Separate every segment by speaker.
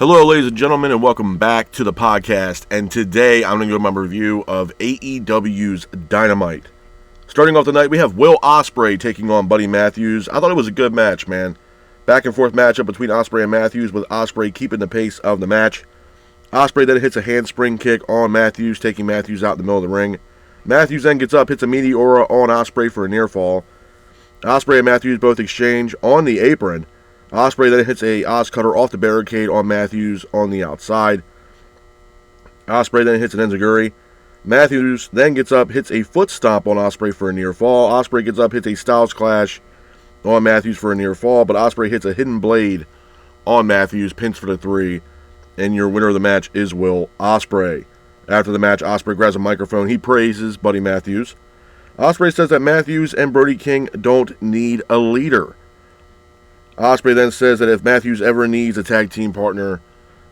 Speaker 1: Hello, ladies and gentlemen, and welcome back to the podcast. And today, I'm going to go my review of AEW's Dynamite. Starting off the night, we have Will Ospreay taking on Buddy Matthews. I thought it was a good match, man. Back and forth matchup between Ospreay and Matthews, with Ospreay keeping the pace of the match. Ospreay then hits a handspring kick on Matthews, taking Matthews out in the middle of the ring. Matthews then gets up, hits a Meteora on Ospreay for a near fall. Ospreay and Matthews both exchange on the apron. Ospreay then hits a Oz Cutter off the barricade on Matthews on the outside. Ospreay then hits an Enziguri. Matthews then gets up, hits a foot stomp on Ospreay for a near fall. Ospreay gets up, hits a Styles Clash on Matthews for a near fall, but Ospreay hits a Hidden Blade on Matthews, pins for the 3, and your winner of the match is Will Ospreay. After the match, Ospreay grabs a microphone. He praises Buddy Matthews. Ospreay says that Matthews and Brody King don't need a leader. Ospreay then says that if Matthews ever needs a tag team partner,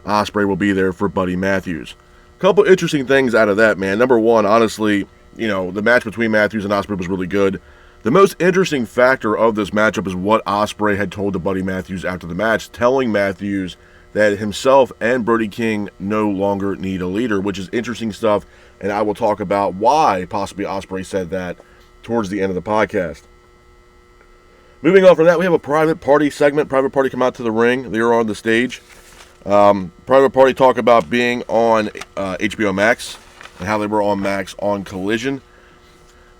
Speaker 1: Ospreay will be there for Buddy Matthews. A couple interesting things out of that, man. Number one, honestly, the match between Matthews and Ospreay was really good. The most interesting factor of this matchup is what Ospreay had told to Buddy Matthews after the match, telling Matthews that himself and Brody King no longer need a leader, which is interesting stuff, and I will talk about why possibly Ospreay said that towards the end of the podcast. Moving on from that, we have a private party segment. Private Party come out to the ring. They are on the stage. Private Party talk about being on HBO Max and how they were on Max on Collision.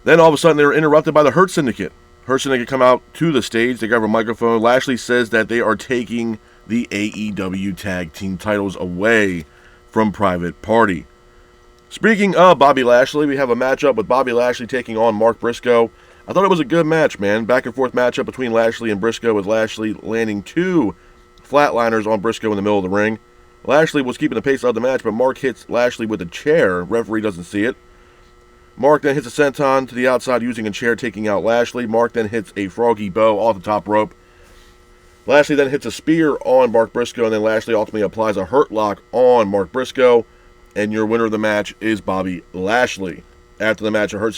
Speaker 1: Then all of a sudden they were interrupted by the Hurt Syndicate. Hurt Syndicate come out to the stage. They grab a microphone. Lashley says that they are taking the AEW tag team titles away from Private Party. Speaking of Bobby Lashley, we have a matchup with Bobby Lashley taking on Mark Briscoe. I thought it was a good match, man. Back and forth matchup between Lashley and Briscoe, with Lashley landing 2 flatliners on Briscoe in the middle of the ring. Lashley was keeping the pace of the match, but Mark hits Lashley with a chair. Referee doesn't see it. Mark then hits a senton to the outside using a chair, taking out Lashley. Mark then hits a froggy bow off the top rope. Lashley then hits a spear on Mark Briscoe, and then Lashley ultimately applies a hurt lock on Mark Briscoe. And your winner of the match is Bobby Lashley. After the match, a Hurt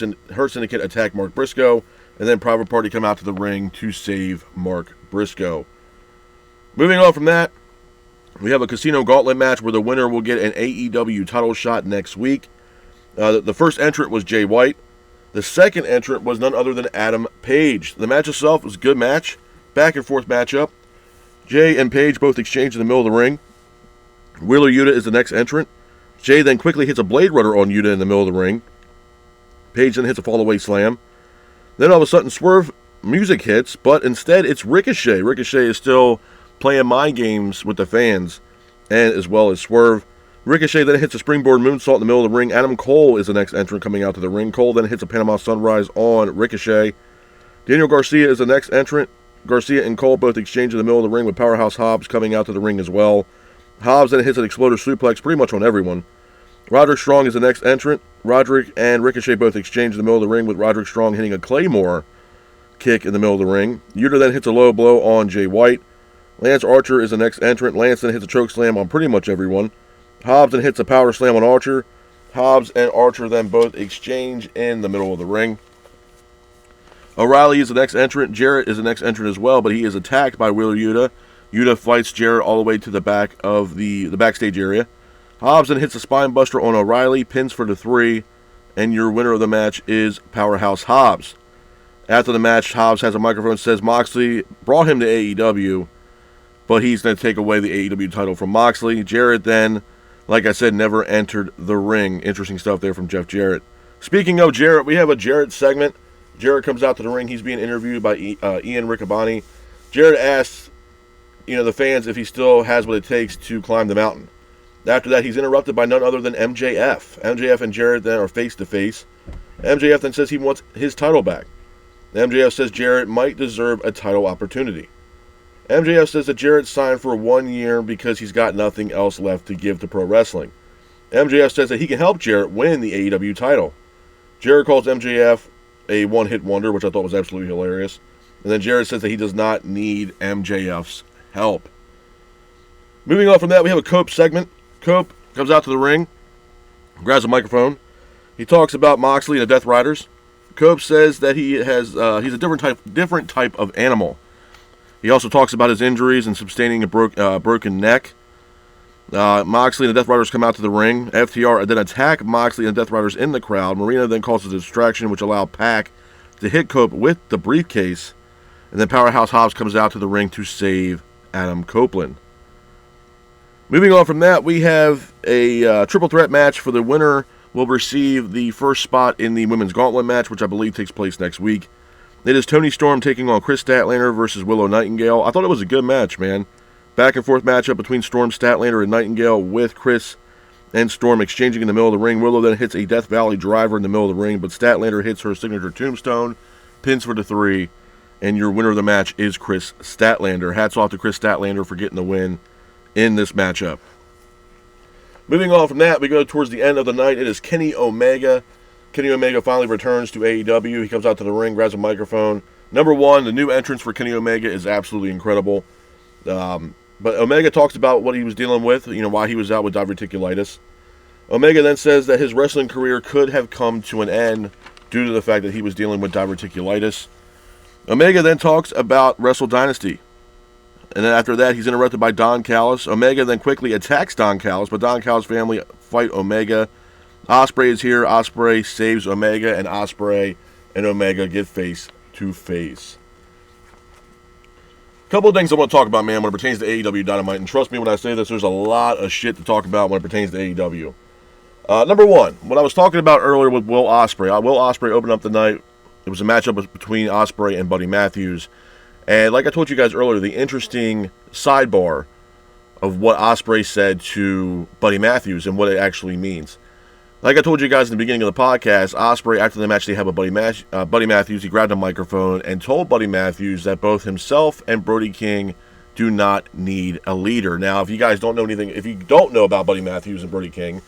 Speaker 1: Syndicate attack Mark Briscoe, and then Private Party come out to the ring to save Mark Briscoe. Moving on from that, we have a Casino Gauntlet match where the winner will get an AEW title shot next week. The first entrant was Jay White. The second entrant was none other than Adam Page. The match itself was a good match, back and forth matchup. Jay and Page both exchange in the middle of the ring. Wheeler Yuta is the next entrant. Jay then quickly hits a Blade Runner on Yuta in the middle of the ring. Page then hits a fallaway slam. Then all of a sudden Swerve music hits, but instead it's Ricochet. Ricochet is still playing mind games with the fans, and as well as Swerve. Ricochet then hits a springboard moonsault in the middle of the ring. Adam Cole is the next entrant coming out to the ring. Cole then hits a Panama Sunrise on Ricochet. Daniel Garcia is the next entrant. Garcia and Cole both exchange in the middle of the ring, with Powerhouse Hobbs coming out to the ring as well. Hobbs then hits an exploder suplex pretty much on everyone. Roderick Strong is the next entrant. Roderick and Ricochet both exchange in the middle of the ring, with Roderick Strong hitting a Claymore kick in the middle of the ring. Yuta then hits a low blow on Jay White. Lance Archer is the next entrant. Lance then hits a choke slam on pretty much everyone. Hobbs then hits a power slam on Archer. Hobbs and Archer then both exchange in the middle of the ring. O'Reilly is the next entrant. Jarrett is the next entrant as well, but he is attacked by Wheeler Yuta. Yuta fights Jarrett all the way to the back of the backstage area. Hobbs then hits a spine buster on O'Reilly, pins for the 3, and your winner of the match is Powerhouse Hobbs. After the match, Hobbs has a microphone and says Moxley brought him to AEW, but he's going to take away the AEW title from Moxley. Jarrett then, like I said, never entered the ring. Interesting stuff there from Jeff Jarrett. Speaking of Jarrett, we have a Jarrett segment. Jarrett comes out to the ring. He's being interviewed by Ian Riccaboni. Jarrett asks, the fans if he still has what it takes to climb the mountain. After that, he's interrupted by none other than MJF. MJF and Jarrett then are face-to-face. MJF then says he wants his title back. MJF says Jarrett might deserve a title opportunity. MJF says that Jarrett signed for 1 year because he's got nothing else left to give to pro wrestling. MJF says that he can help Jarrett win the AEW title. Jarrett calls MJF a one-hit wonder, which I thought was absolutely hilarious. And then Jarrett says that he does not need MJF's help. Moving on from that, we have a Cope segment. Cope comes out to the ring, grabs a microphone. He talks about Moxley and the Death Riders. Cope says that he's a different type of animal. He also talks about his injuries and sustaining a broken neck. Moxley and the Death Riders come out to the ring. FTR then attack Moxley and the Death Riders in the crowd. Marina then causes a distraction, which allowed Pac to hit Cope with the briefcase. And then Powerhouse Hobbs comes out to the ring to save Adam Copeland. Moving on from that, we have a triple threat match. For the winner will receive the first spot in the Women's Gauntlet match, which I believe takes place next week. It is Toni Storm taking on Chris Statlander versus Willow Nightingale. I thought it was a good match, man. Back and forth matchup between Storm, Statlander, and Nightingale, with Chris and Storm exchanging in the middle of the ring. Willow then hits a Death Valley driver in the middle of the ring, but Statlander hits her signature tombstone, pins for the 3, and your winner of the match is Chris Statlander. Hats off to Chris Statlander for getting the win in this matchup. Moving on from that, we go towards the end of the night. It is Kenny Omega. Kenny Omega finally returns to AEW. He comes out to the ring, grabs a microphone. Number one, the new entrance for Kenny Omega is absolutely incredible. But Omega talks about what he was dealing with, why he was out with diverticulitis. Omega then says that his wrestling career could have come to an end due to the fact that he was dealing with diverticulitis. Omega then talks about Wrestle Dynasty. And then after that, he's interrupted by Don Callis. Omega then quickly attacks Don Callis, but Don Callis' family fight Omega. Ospreay is here. Ospreay saves Omega, and Ospreay and Omega get face to face. Couple of things I want to talk about, man, when it pertains to AEW Dynamite. And trust me when I say this, there's a lot of shit to talk about when it pertains to AEW. Number one, what I was talking about earlier with Will Ospreay. Will Ospreay opened up the night. It was a matchup between Ospreay and Buddy Matthews. And like I told you guys earlier, the interesting sidebar of what Ospreay said to Buddy Matthews and what it actually means. Like I told you guys in the beginning of the podcast, Ospreay, after the match they had with Buddy Matthews, he grabbed a microphone and told Buddy Matthews that both himself and Brody King do not need a leader. Now, if you guys don't know anything, if you don't know about Buddy Matthews and Brody King,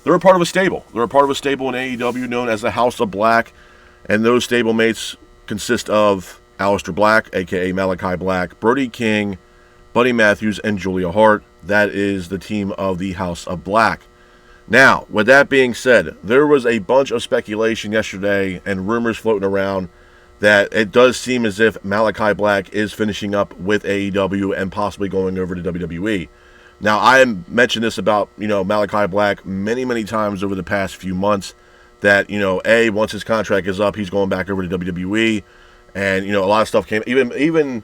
Speaker 1: they're a part of a stable. They're a part of a stable in AEW known as the House of Black, and those stablemates consist of Aleister Black, a.k.a. Malachi Black, Brody King, Buddy Matthews, and Julia Hart. That is the team of the House of Black. Now, with that being said, there was a bunch of speculation yesterday and rumors floating around that it does seem as if Malachi Black is finishing up with AEW and possibly going over to WWE. Now, I mentioned this about, Malachi Black many, many times over the past few months that, once his contract is up, he's going back over to WWE. And, a lot of stuff came, even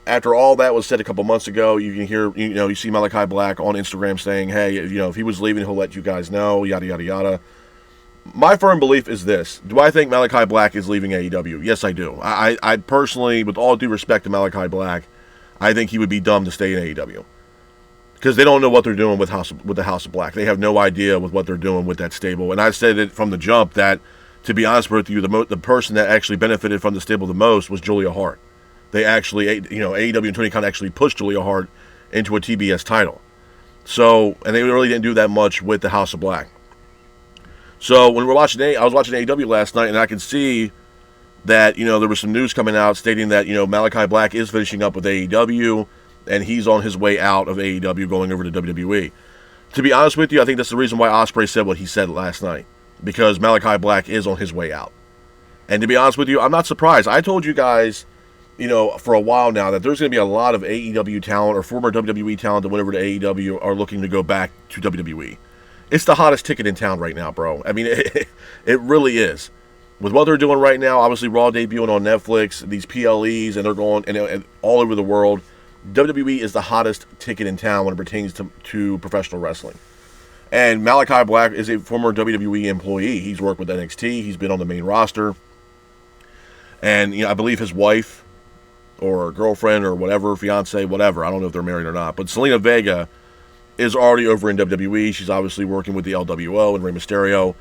Speaker 1: after all that was said a couple months ago, you can hear, you see Malachi Black on Instagram saying, hey, if he was leaving, he'll let you guys know, yada, yada, yada. My firm belief is this. Do I think Malachi Black is leaving AEW? Yes, I do. I personally, with all due respect to Malachi Black, I think he would be dumb to stay in AEW. Because they don't know what they're doing with the House of Black. They have no idea with what they're doing with that stable. And I said it from the jump that, to be honest with you, the person that actually benefited from the stable the most was Julia Hart. They actually, AEW and Tony Khan actually pushed Julia Hart into a TBS title. So, and they really didn't do that much with the House of Black. So, when I was watching AEW last night, and I could see that, there was some news coming out stating that, Malachi Black is finishing up with AEW, and he's on his way out of AEW going over to WWE. To be honest with you, I think that's the reason why Ospreay said what he said last night. Because Malachi Black is on his way out. And to be honest with you, I'm not surprised. I told you guys, for a while now that there's going to be a lot of AEW talent or former WWE talent that went over to AEW are looking to go back to WWE. It's the hottest ticket in town right now, bro. I mean, it really is. With what they're doing right now, obviously Raw debuting on Netflix, these PLEs, and they're going and all over the world. WWE is the hottest ticket in town when it pertains to professional wrestling. And Malachi Black is a former WWE employee. He's worked with NXT. He's been on the main roster. And, I believe his wife or girlfriend or whatever, fiance, whatever, I don't know if they're married or not, but Selena Vega is already over in WWE. She's obviously working with the LWO and Rey Mysterio.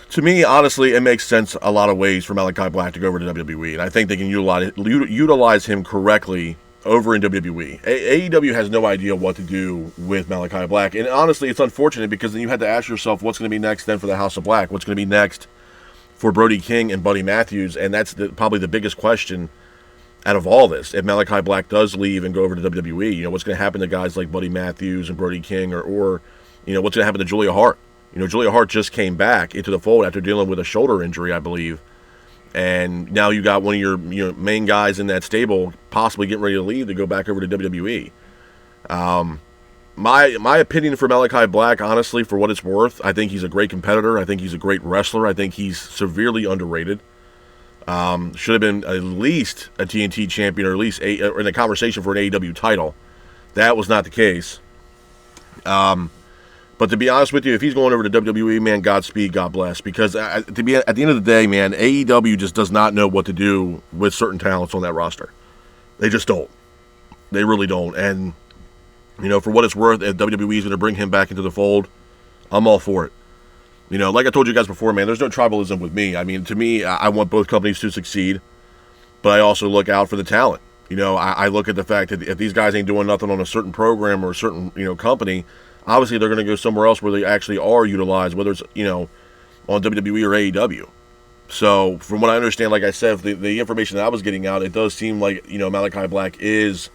Speaker 1: To me, honestly, it makes sense a lot of ways for Malachi Black to go over to WWE. And I think they can utilize him correctly over in WWE. AEW has no idea what to do with Malachi Black. And honestly, it's unfortunate because then you had to ask yourself what's going to be next then for the House of Black. What's going to be next for Brody King and Buddy Matthews? And that's probably the biggest question out of all this. If Malachi Black does leave and go over to WWE, what's going to happen to guys like Buddy Matthews and Brody King or what's going to happen to Julia Hart? Julia Hart just came back into the fold after dealing with a shoulder injury, I believe. And now you got one of your main guys in that stable possibly getting ready to leave to go back over to WWE. My opinion for Malachi Black, honestly, for what it's worth, I think he's a great competitor. I think he's a great wrestler. I think he's severely underrated. Should have been at least a TNT champion, or at least in a conversation for an AEW title. That was not the case. But to be honest with you, if he's going over to WWE, man, Godspeed, God bless. Because at the end of the day, man, AEW just does not know what to do with certain talents on that roster. They just don't. They really don't. And, for what it's worth, if WWE is going to bring him back into the fold, I'm all for it. Like I told you guys before, man, there's no tribalism with me. I mean, to me, I want both companies to succeed, but I also look out for the talent. I look at the fact that if these guys ain't doing nothing on a certain program or a certain, company, obviously they're going to go somewhere else where they actually are utilized, whether it's, on WWE or AEW. So, from what I understand, like I said, the information that I was getting out, it does seem like, Malachi Black is,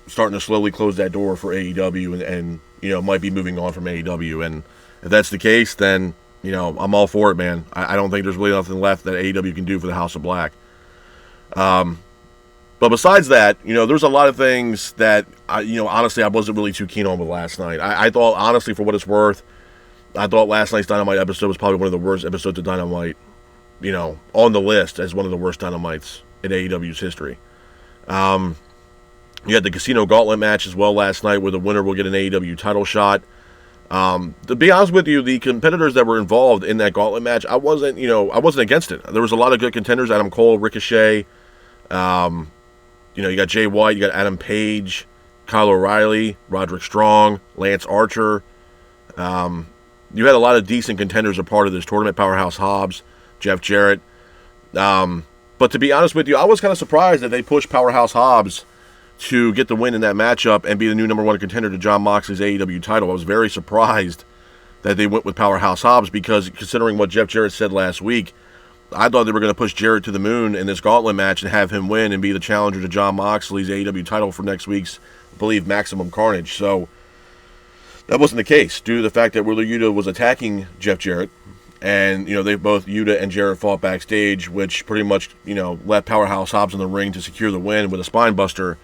Speaker 1: starting to slowly close that door for AEW and might be moving on from AEW. And if that's the case, then, I'm all for it, man. I don't think there's really nothing left that AEW can do for the House of Black. But besides that, there's a lot of things that, honestly, I wasn't really too keen on with last night. I thought, honestly, for what it's worth, I thought last night's Dynamite episode was probably one of the worst episodes of Dynamite, on the list as one of the worst Dynamites in AEW's history. You had the Casino Gauntlet match as well last night, where the winner will get an AEW title shot. To be honest with you, the competitors that were involved in that Gauntlet match, I wasn't against it. There was a lot of good contenders: Adam Cole, Ricochet. You got Jay White, you got Adam Page, Kyle O'Reilly, Roderick Strong, Lance Archer. You had a lot of decent contenders a part of this tournament. Powerhouse Hobbs, Jeff Jarrett. But to be honest with you, I was kind of surprised that they pushed Powerhouse Hobbs to get the win in that matchup and be the new number one contender to Jon Moxley's AEW title. I was very surprised that they went with Powerhouse Hobbs, because considering what Jeff Jarrett said last week, I thought they were going to push Jarrett to the moon in this gauntlet match and have him win and be the challenger to Jon Moxley's AEW title for next week's, I believe, Maximum Carnage. So that wasn't the case due to the fact that Wheeler Yuta was attacking Jeff Jarrett. And, they both, Yuta and Jarrett, fought backstage, which pretty much, left Powerhouse Hobbs in the ring to secure the win with a spine buster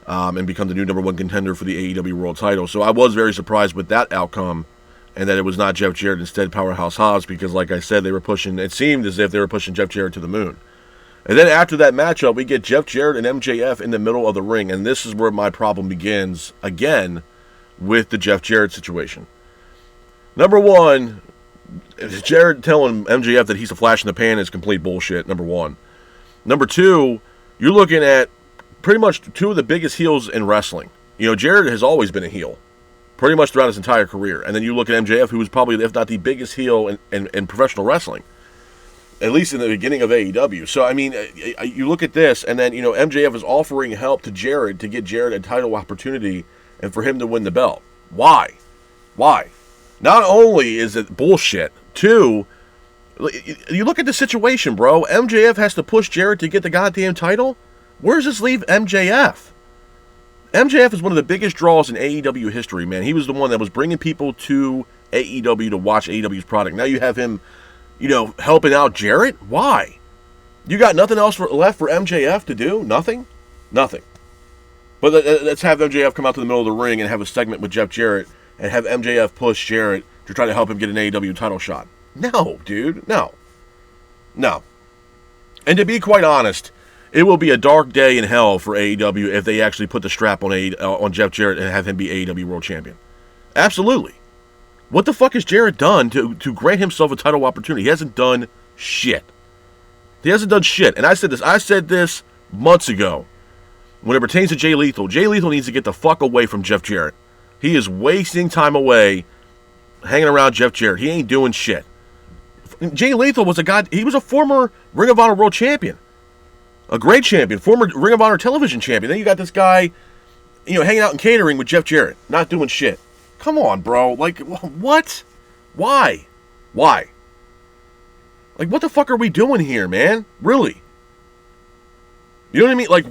Speaker 1: and become the new number one contender for the AEW World title. So I was very surprised with that outcome, and that it was not Jeff Jarrett, instead Powerhouse Hobbs, because like I said, it seemed as if they were pushing Jeff Jarrett to the moon. And then after that matchup, we get Jeff Jarrett and MJF in the middle of the ring, and this is where my problem begins, again, with the Jeff Jarrett situation. Number one, Jarrett telling MJF that he's a flash in the pan is complete bullshit, number one. Number two, you're looking at pretty much two of the biggest heels in wrestling. Jarrett has always been a heel, pretty much throughout his entire career. And then you look at MJF, who was probably, if not the biggest heel in professional wrestling, at least in the beginning of AEW. So, I mean, you look at this, and then, MJF is offering help to Jarrett to get Jarrett a title opportunity and for him to win the belt. Why? Not only is it bullshit, two, you look at the situation, bro. MJF has to push Jarrett to get the goddamn title. Where does this leave MJF? MJF is one of the biggest draws in AEW history, man. He was the one that was bringing people to AEW to watch AEW's product. Now you have him, helping out Jarrett? Why? You got nothing else left for MJF to do? Nothing? Nothing. But let's have MJF come out to the middle of the ring and have a segment with Jeff Jarrett and have MJF push Jarrett to try to help him get an AEW title shot. No, dude. No. And to be quite honest, it will be a dark day in hell for AEW if they actually put the strap on Jeff Jarrett and have him be AEW World Champion. Absolutely. What the fuck has Jarrett done to grant himself a title opportunity? He hasn't done shit. And I said this months ago. When it pertains to Jay Lethal needs to get the fuck away from Jeff Jarrett. He is wasting time away hanging around Jeff Jarrett. He ain't doing shit. Jay Lethal was he was a former Ring of Honor World Champion. A great champion, former Ring of Honor television champion. Then you got this guy, hanging out in catering with Jeff Jarrett, not doing shit. Come on, bro. Like, what? Why? Like, what the fuck are we doing here, man? Really? You know what I mean? Like,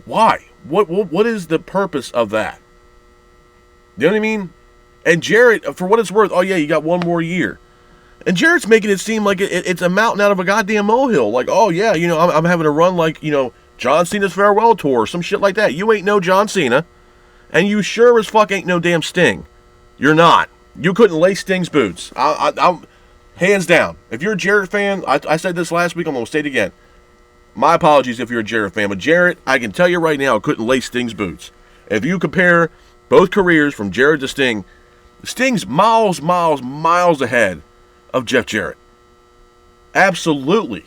Speaker 1: why? What is the purpose of that? You know what I mean? And Jarrett, for what it's worth, oh yeah, you got one more year. And Jarrett's making it seem like it's a mountain out of a goddamn molehill. Like, oh yeah, I'm having a run like, John Cena's farewell tour or some shit like that. You ain't no John Cena. And you sure as fuck ain't no damn Sting. You're not. You couldn't lace Sting's boots. I'm hands down. If you're a Jarrett fan, I said this last week, I'm going to say it again. My apologies if you're a Jarrett fan, but Jarrett, I can tell you right now, couldn't lace Sting's boots. If you compare both careers from Jarrett to Sting, Sting's miles ahead of Jeff Jarrett. Absolutely.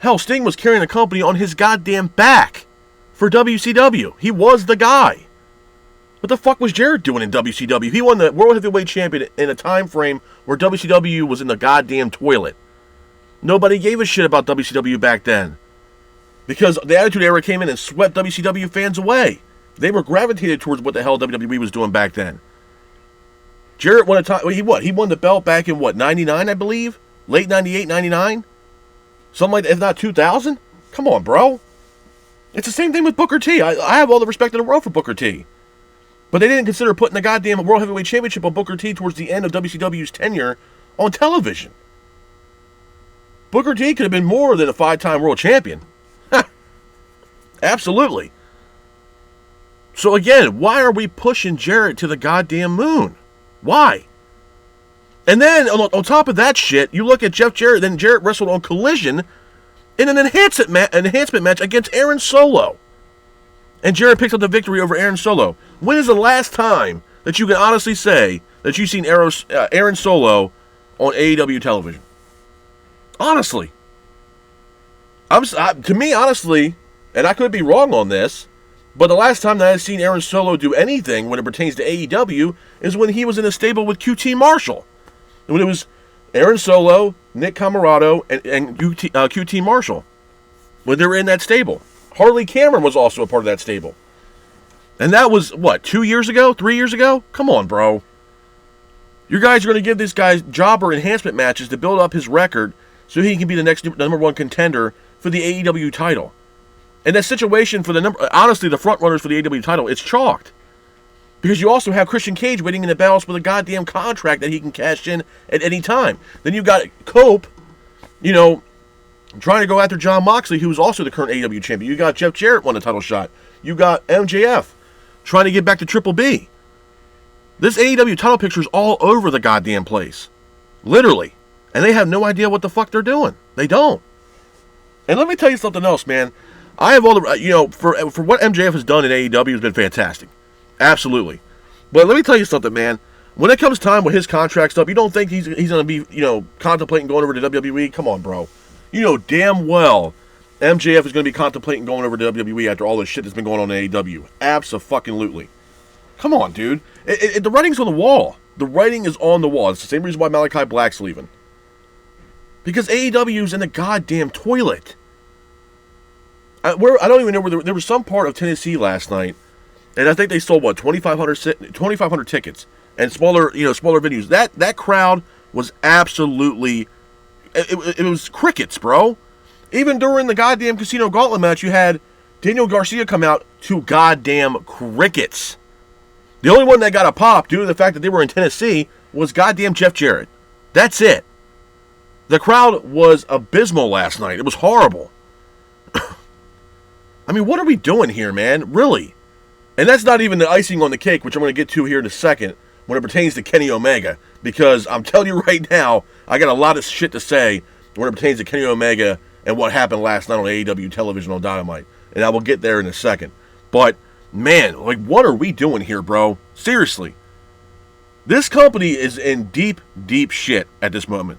Speaker 1: Hell, Sting was carrying the company on his goddamn back for WCW. He was the guy. What the fuck was Jarrett doing in WCW? He won the World Heavyweight Champion in a time frame where WCW was in the goddamn toilet. Nobody gave a shit about WCW back then. Because the Attitude Era came in and swept WCW fans away. They were gravitated towards what the hell WWE was doing back then. Jarrett won a time. He won the belt back in 99, I believe? Late 98, 99? Something like that, if not 2000? Come on, bro. It's the same thing with Booker T. I have all the respect in the world for Booker T. But they didn't consider putting the goddamn World Heavyweight Championship on Booker T towards the end of WCW's tenure on television. Booker T could have been more than a 5-time world champion. Absolutely. So again, why are we pushing Jarrett to the goddamn moon? Why? And then, on top of that shit, you look at Jeff Jarrett, then Jarrett wrestled on Collision in an enhancement match against Aaron Solo. And Jarrett picks up the victory over Aaron Solo. When is the last time that you can honestly say that you've seen Aaron Solo on AEW television? Honestly. To me, honestly, and I could be wrong on this, but the last time that I've seen Aaron Solo do anything when it pertains to AEW is when he was in a stable with QT Marshall. When it was Aaron Solo, Nick Camarado, and QT Marshall. When they were in that stable. Harley Cameron was also a part of that stable. And that was, 2 years ago? 3 years ago? Come on, bro. You guys are going to give this guy jobber enhancement matches to build up his record so he can be the next number one contender for the AEW title. And that situation for the front runners for the AEW title, it's chalked. Because you also have Christian Cage waiting in the balance with a goddamn contract that he can cash in at any time. Then you got Cope, trying to go after Jon Moxley, who's also the current AEW champion. You got Jeff Jarrett won a title shot. You got MJF trying to get back to Triple B. This AEW title picture is all over the goddamn place. Literally. And they have no idea what the fuck they're doing. They don't. And let me tell you something else, man. I have all the, for what MJF has done in AEW has been fantastic. Absolutely. But let me tell you something, man. When it comes time with his contract stuff, you don't think he's going to be, contemplating going over to WWE? Come on, bro. You know damn well MJF is going to be contemplating going over to WWE after all this shit that's been going on in AEW. Abso-fucking-lutely. Come on, dude. The writing's on the wall. The writing is on the wall. It's the same reason why Malachi Black's leaving. Because AEW's in the goddamn toilet. I don't even know where there was some part of Tennessee last night, and I think they sold 2,500 tickets and smaller venues. That crowd was absolutely it was crickets, bro. Even during the goddamn Casino Gauntlet match, you had Daniel Garcia come out to goddamn crickets. The only one that got a pop due to the fact that they were in Tennessee was goddamn Jeff Jarrett. That's it. The crowd was abysmal last night. It was horrible. I mean, what are we doing here, man? Really? And that's not even the icing on the cake, which I'm going to get to here in a second when it pertains to Kenny Omega. Because I'm telling you right now, I got a lot of shit to say when it pertains to Kenny Omega and what happened last night on AEW television on Dynamite. And I will get there in a second. But, man, what are we doing here, bro? Seriously. This company is in deep, deep shit at this moment.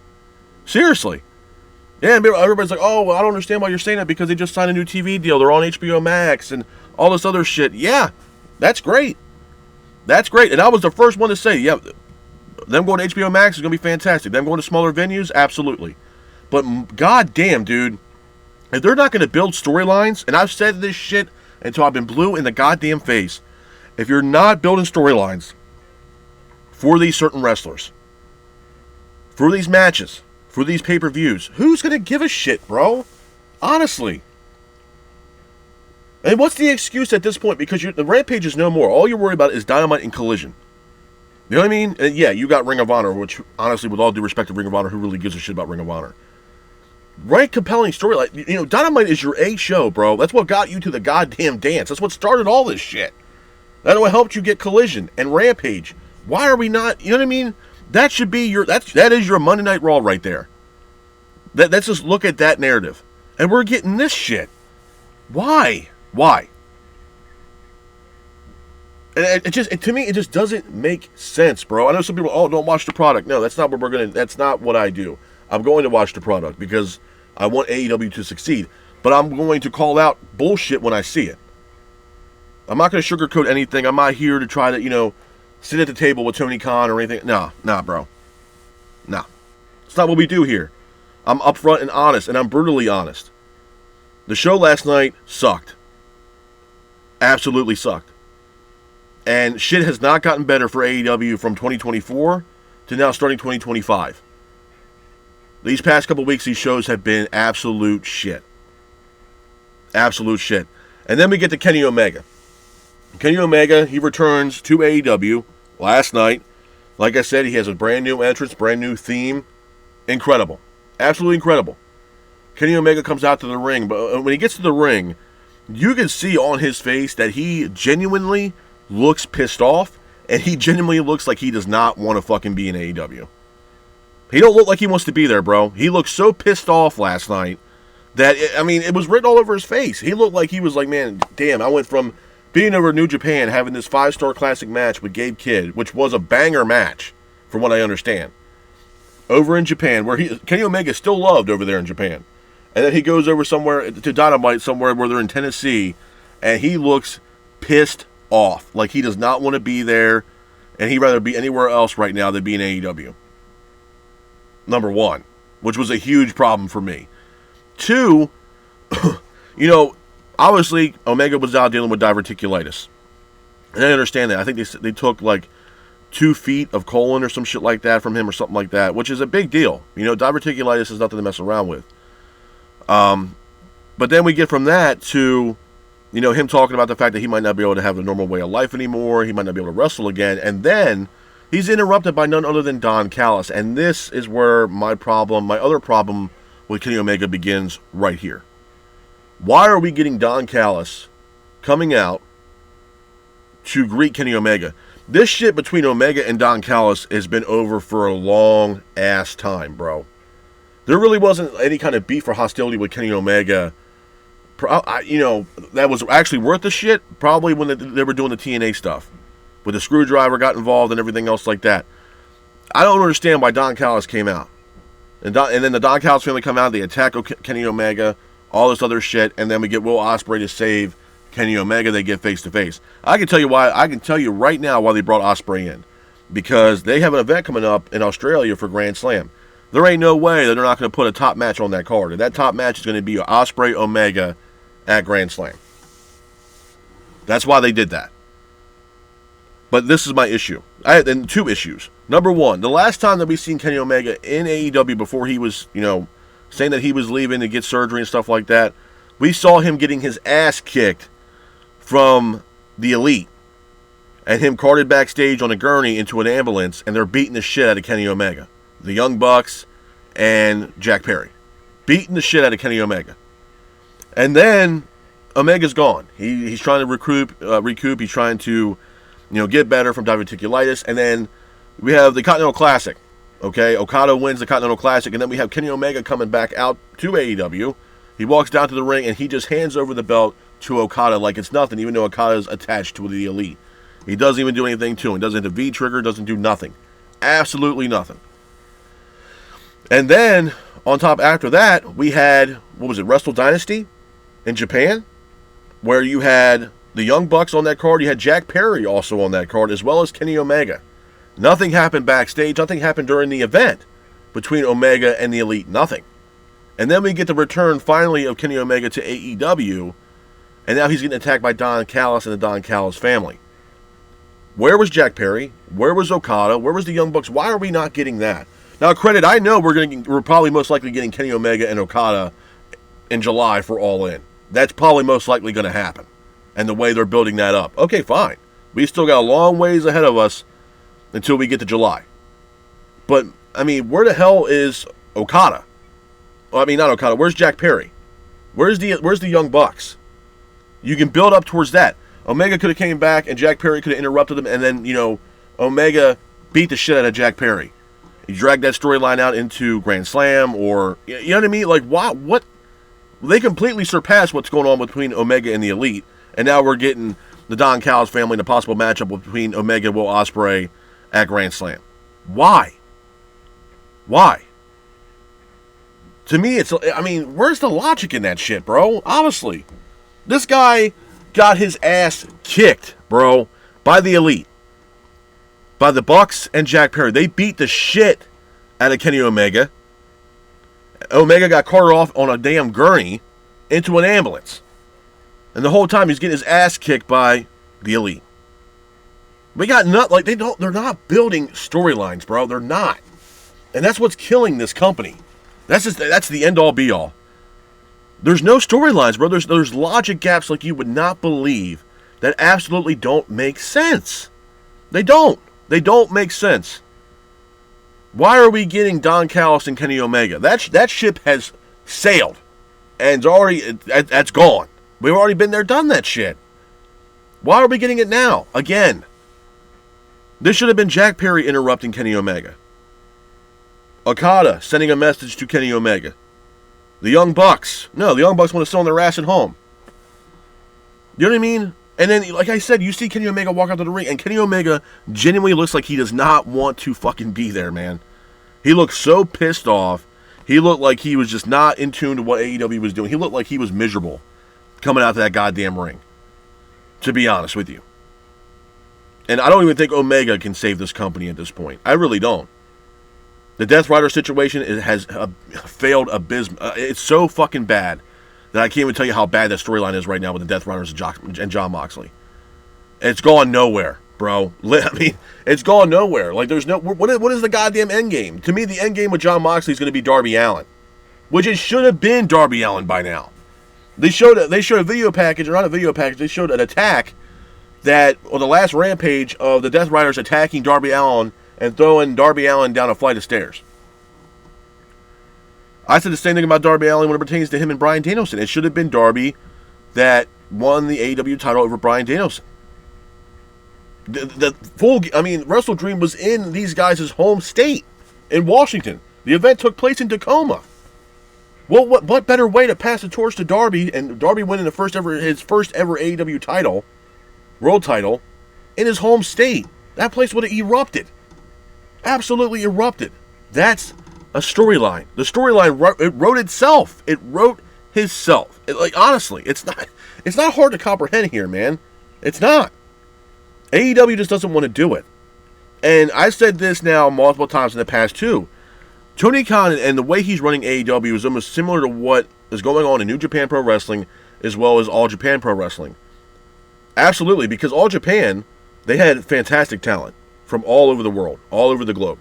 Speaker 1: Seriously. Yeah, everybody's like, oh, well, I don't understand why you're saying that because they just signed a new TV deal. They're on HBO Max and all this other shit. Yeah, that's great. That's great. And I was the first one to say, yeah, them going to HBO Max is going to be fantastic. Them going to smaller venues, absolutely. But goddamn, dude, if they're not going to build storylines, and I've said this shit until I've been blue in the goddamn face, if you're not building storylines for these certain wrestlers, for these matches, for these pay-per-views, who's going to give a shit, bro? Honestly. And what's the excuse at this point? Because the Rampage is no more. All you're worried about is Dynamite and Collision. You know what I mean? And yeah, you got Ring of Honor, which, honestly, with all due respect to Ring of Honor, who really gives a shit about Ring of Honor? Right, compelling story. Dynamite is your A show, bro. That's what got you to the goddamn dance. That's what started all this shit. That would help you get Collision and Rampage. Why are we not? You know what I mean? That should be that is your Monday Night Raw right there. Let's just look at that narrative. And we're getting this shit. Why? And to me, it just doesn't make sense, bro. I know some people, don't watch the product. No, that's not what I do. I'm going to watch the product because I want AEW to succeed. But I'm going to call out bullshit when I see it. I'm not going to sugarcoat anything. I'm not here to try to, sit at the table with Tony Khan or anything. Nah, bro. Nah. It's not what we do here. I'm upfront and honest, and I'm brutally honest. The show last night sucked. Absolutely sucked. And shit has not gotten better for AEW from 2024 to now starting 2025. These past couple weeks, these shows have been absolute shit. Absolute shit. And then we get to Kenny Omega. Kenny Omega, he returns to AEW last night. Like I said, he has a brand new entrance, brand new theme. Incredible. Absolutely incredible. Kenny Omega comes out to the ring, but when he gets to the ring, you can see on his face that he genuinely looks pissed off, and he genuinely looks like he does not want to fucking be in AEW. He don't look like he wants to be there, bro. He looked so pissed off last night that, it was written all over his face. He looked like he was like, man, damn, I went from being over New Japan, having this 5-star classic match with Gabe Kidd, which was a banger match, from what I understand, over in Japan, where Kenny Omega is still loved over there in Japan. And then he goes over somewhere to Dynamite, somewhere where they're in Tennessee, and he looks pissed off. Like he does not want to be there, and he'd rather be anywhere else right now than be in AEW. Number one, which was a huge problem for me. Two, obviously Omega was out dealing with diverticulitis. And I understand that. I think they took like 2 feet of colon or some shit like that from him or something like that, which is a big deal. Diverticulitis is nothing to mess around with. But then we get from that to, him talking about the fact that he might not be able to have a normal way of life anymore. He might not be able to wrestle again. And then he's interrupted by none other than Don Callis. And this is where my other problem with Kenny Omega begins right here. Why are we getting Don Callis coming out to greet Kenny Omega? This shit between Omega and Don Callis has been over for a long ass time, bro. There really wasn't any kind of beef or hostility with Kenny Omega. That was actually worth the shit, probably when they were doing the TNA stuff. When the Screwdriver got involved and everything else like that. I don't understand why Don Callis came out. And then the Don Callis family come out, they attack Kenny Omega, all this other shit, and then we get Will Ospreay to save Kenny Omega. They get face-to-face. I can tell you right now why they brought Ospreay in. Because they have an event coming up in Australia for Grand Slam. There ain't no way that they're not going to put a top match on that card. And that top match is going to be Ospreay Omega at Grand Slam. That's why they did that. But this is my issue. I had 2 issues. Number one, the last time that we seen Kenny Omega in AEW before he was, saying that he was leaving to get surgery and stuff like that, we saw him getting his ass kicked from the Elite. And him carted backstage on a gurney into an ambulance, and they're beating the shit out of Kenny Omega. The Young Bucks and Jack Perry. Beating the shit out of Kenny Omega. And then Omega's gone. He's trying to recoup. He's trying to, get better from diverticulitis. And then we have the Continental Classic. Okay, Okada wins the Continental Classic. And then we have Kenny Omega coming back out to AEW. He walks down to the ring and he just hands over the belt to Okada like it's nothing, even though Okada's attached to the Elite. He doesn't even do anything to him. He doesn't hit the V-trigger, doesn't do nothing. Absolutely nothing. And then, on top after that, we had, Wrestle Dynasty in Japan, where you had the Young Bucks on that card. You had Jack Perry also on that card, as well as Kenny Omega. Nothing happened backstage. Nothing happened during the event between Omega and the Elite. Nothing. And then we get the return, finally, of Kenny Omega to AEW, and now he's getting attacked by Don Callis and the Don Callis family. Where was Jack Perry? Where was Okada? Where was the Young Bucks? Why are we not getting that? Now, credit, I know we're probably most likely getting Kenny Omega and Okada in July for All In. That's probably most likely going to happen. And the way they're building that up. Okay, fine. We still got a long ways ahead of us until we get to July. But, where the hell is Okada? Well, not Okada. Where's Jack Perry? Where's the Young Bucks? You can build up towards that. Omega could have came back and Jack Perry could have interrupted him, and then, Omega beat the shit out of Jack Perry. He dragged that storyline out into Grand Slam, or, you know what I mean? Like, what? They completely surpassed what's going on between Omega and the Elite, and now we're getting the Don Callis family and a possible matchup between Omega and Will Ospreay at Grand Slam. Why? To me, where's the logic in that shit, bro? Honestly. This guy got his ass kicked, bro, by the Elite. By the Bucks and Jack Perry. They beat the shit out of Kenny Omega. Omega got carted off on a damn gurney into an ambulance. And the whole time he's getting his ass kicked by the Elite. They're not building storylines, bro. They're not. And that's what's killing this company. That's the end all be all. There's no storylines, bro. There's logic gaps like you would not believe that absolutely don't make sense. They don't. They don't make sense. Why are we getting Don Callis and Kenny Omega? That ship has sailed. And that's gone. We've already been there, done that shit. Why are we getting it now? Again. This should have been Jack Perry interrupting Kenny Omega. Okada sending a message to Kenny Omega. The Young Bucks want to sit on their ass at home. You know what I mean? And then, like I said, you see Kenny Omega walk out to the ring, and Kenny Omega genuinely looks like he does not want to fucking be there, man. He looked so pissed off. He looked like he was just not in tune to what AEW was doing. He looked like he was miserable coming out to that goddamn ring, to be honest with you. And I don't even think Omega can save this company at this point. I really don't. The Death Rider situation has failed abysmally. It's so fucking bad that I can't even tell you how bad that storyline is right now with the Death Riders and Jon Moxley. It's gone nowhere, bro. I mean, it's gone nowhere. Like, there's no... What is the goddamn end game? To me, the end game with Jon Moxley is going to be Darby Allin. Which it should have been Darby Allin by now. They showed a video package, or not a video package, they showed an attack on the last Rampage of the Death Riders attacking Darby Allin and throwing Darby Allin down a flight of stairs. I said the same thing about Darby Allin when it pertains to him and Bryan Danielson. It should have been Darby that won the AEW title over Bryan Danielson. Wrestle Dream was in these guys' home state in Washington. The event took place in Tacoma. Well, what better way to pass the torch to Darby, and Darby winning his first ever AEW title, world title, in his home state. That place would have erupted. Absolutely erupted. That's a storyline. The storyline, it wrote itself. It wrote himself. Honestly, it's not hard to comprehend here, man. It's not. AEW just doesn't want to do it. And I've said this now multiple times in the past too. Tony Khan and the way he's running AEW is almost similar to what is going on in New Japan Pro Wrestling as well as All Japan Pro Wrestling. Absolutely, because All Japan, they had fantastic talent from all over the world, all over the globe.